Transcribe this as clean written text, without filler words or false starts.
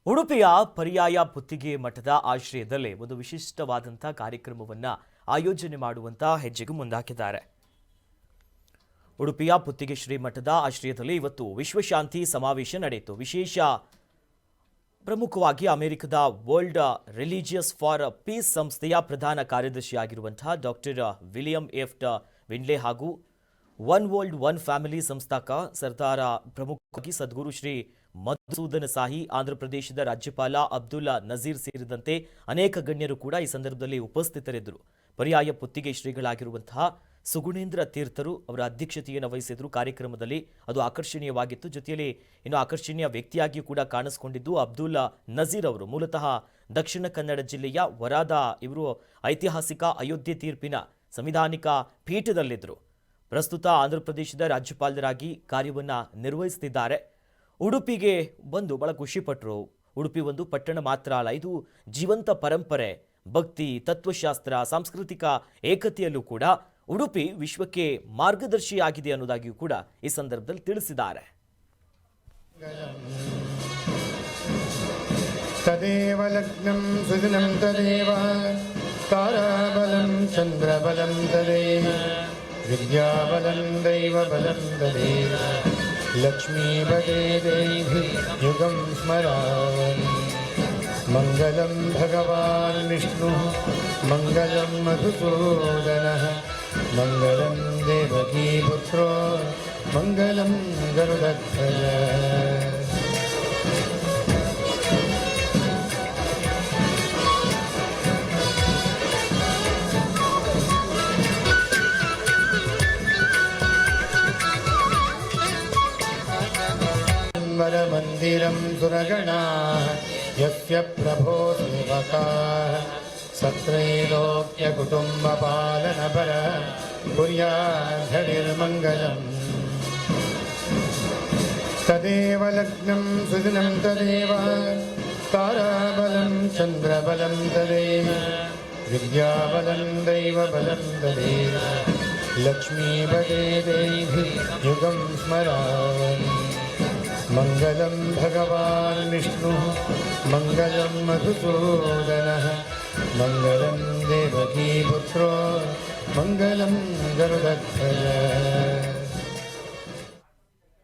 ಉಡುಪಿಯ ಪರ್ಯಾಯ ಪುತ್ತಿಗೆ ಮಠದ ಆಶ್ರಯದಲ್ಲಿ ಒಂದು ವಿಶಿಷ್ಟವಾದಂತಹ ಕಾರ್ಯಕ್ರಮವನ್ನು ಆಯೋಜನೆ ಮಾಡುವಂತ ಹೆಜ್ಜೆಗೆ ಮುಂದಾಕಿದ್ದಾರೆ. ಉಡುಪಿಯ ಪುತ್ತಿಗೆ ಶ್ರೀ ಮಠದ ಆಶ್ರಯದಲ್ಲಿ ಇವತ್ತು ವಿಶ್ವಶಾಂತಿ ಸಮಾವೇಶ ನಡೆಯಿತು. ವಿಶೇಷ ಪ್ರಮುಖವಾಗಿ ಅಮೆರಿಕದ ವರ್ಲ್ಡ್ ರಿಲಿಜಿಯಸ್ ಫಾರ್ ಪೀಸ್ ಸಂಸ್ಥೆಯ ಪ್ರಧಾನ ಕಾರ್ಯದರ್ಶಿಯಾಗಿರುವಂತಹ ಡಾಕ್ಟರ್ ವಿಲಿಯಂ ಎಫ್ ವಿನ್ಲೆ ಹಾಗೂ ಒನ್ ವರ್ಲ್ಡ್ ಒನ್ ಫ್ಯಾಮಿಲಿ ಸಂಸ್ಥಾಪಕ ಸರ್ದಾರ ಪ್ರಮುಖವಾಗಿ ಸದ್ಗುರು ಶ್ರೀ ಮಧುಸೂದನ ಸಾಹಿ, ಆಂಧ್ರಪ್ರದೇಶದ ರಾಜ್ಯಪಾಲ ಅಬ್ದುಲ್ಲಾ ನಜೀರ್ ಸೇರಿದಂತೆ ಅನೇಕ ಗಣ್ಯರು ಕೂಡ ಈ ಸಂದರ್ಭದಲ್ಲಿ ಉಪಸ್ಥಿತರಿದ್ದರು. ಪರ್ಯಾಯ ಪುತ್ತಿಗೆ ಶ್ರೀಗಳಾಗಿರುವಂತಹ ಸುಗುಣೇಂದ್ರ ತೀರ್ಥರು ಅವರ ಅಧ್ಯಕ್ಷತೆಯನ್ನು ವಹಿಸಿದ್ರು. ಕಾರ್ಯಕ್ರಮದಲ್ಲಿ ಅದು ಆಕರ್ಷಣೀಯವಾಗಿತ್ತು. ಜೊತೆಯಲ್ಲಿ ಇನ್ನು ಆಕರ್ಷಣೀಯ ವ್ಯಕ್ತಿಯಾಗಿ ಕೂಡ ಕಾಣಿಸಿಕೊಂಡಿದ್ದು ಅಬ್ದುಲ್ಲಾ ನಜೀರ್ ಅವರು ಮೂಲತಃ ದಕ್ಷಿಣ ಕನ್ನಡ ಜಿಲ್ಲೆಯ ವರಾದ. ಇವರು ಐತಿಹಾಸಿಕ ಅಯೋಧ್ಯೆ ತೀರ್ಪಿನ ಸಂವಿಧಾನಿಕ ಪೀಠದಲ್ಲಿದ್ದರು. ಪ್ರಸ್ತುತ ಆಂಧ್ರಪ್ರದೇಶದ ರಾಜ್ಯಪಾಲರಾಗಿ ಕಾರ್ಯವನ್ನು ನಿರ್ವಹಿಸುತ್ತಿದ್ದಾರೆ. ಉಡುಪಿಗೆ ಬಂದು ಬಹಳ ಖುಷಿಪಟ್ಟರು. ಉಡುಪಿ ಒಂದು ಪಟ್ಟಣ ಮಾತ್ರ ಅಲ್ಲ, ಇದು ಜೀವಂತ ಪರಂಪರೆ, ಭಕ್ತಿ, ತತ್ವಶಾಸ್ತ್ರ, ಸಾಂಸ್ಕೃತಿಕ ಏಕತೆಯಲ್ಲೂ ಕೂಡ ಉಡುಪಿ ವಿಶ್ವಕ್ಕೆ ಮಾರ್ಗದರ್ಶಿಯಾಗಿದೆ ಅನ್ನೋದಾಗಿಯೂ ಕೂಡ ಈ ಸಂದರ್ಭದಲ್ಲಿ ತಿಳಿಸಿದ್ದಾರೆ. ತದೇವ ಲಗ್ನಂ ಸುದಿನಂ ತದೇವ ತಾರಾಬಲಂ ಚಂದ್ರಬಲಂ ತದೇವ ವಿದ್ಯಾಬಲಂ ದೈವಬಲಂ ತದೇವ ಲಕ್ಷ್ಮೀಪದೇ ದೇವಿ ಯುಗಂ ಸ್ಮರಾಮಿ. ಮಂಗಲಂ ಭಗವಾನ್ ವಿಷ್ಣು ಮಂಗಲಂ ಮಧುಸೂದನಃ ಮಂಗಲಂ ದೇವಕೀ ಪುತ್ರೋ ಮಂಗಲಂ ಗರುಡಧ್ವಜ. ಮಂದಿರಂ ಸುರಗಣಾಃ ಯಸ್ಯ ಪ್ರಭೋ ಸೇವಕಾಃ ಸತ್ರೈಲೋಕ್ಯ ಕುಟುಂಬ ಪಾಲನಪರ ಕುರ್ಯಾದ್ಧರಿರ್ಮಂಗಲಂ. ತದೇವ ಲಗ್ನಂ ಸುದಿನಂ ತದೇವ ತಾರಾಬಲಂ ಚಂದ್ರಬಲಂ ತದೇವ ವಿದ್ಯಾಬಲಂ ದೈವಬಲಂ ತದೇವ ಲಕ್ಷ್ಮೀಪದೇ ದೇವಿ ಯುಗಂ ಸ್ಮರಾಮಿ. ಮಂಗಲಂ ಭಗವಾನ್ ವಿಷ್ಣು ಮಂಗಲಂ ಮಧುಸೂದನಃ ಮಂಗಲಂ ದೇವಕೀ ಪುತ್ರೋ ಮಂಗಲಂ ಗರುಡಧ್ವಜ.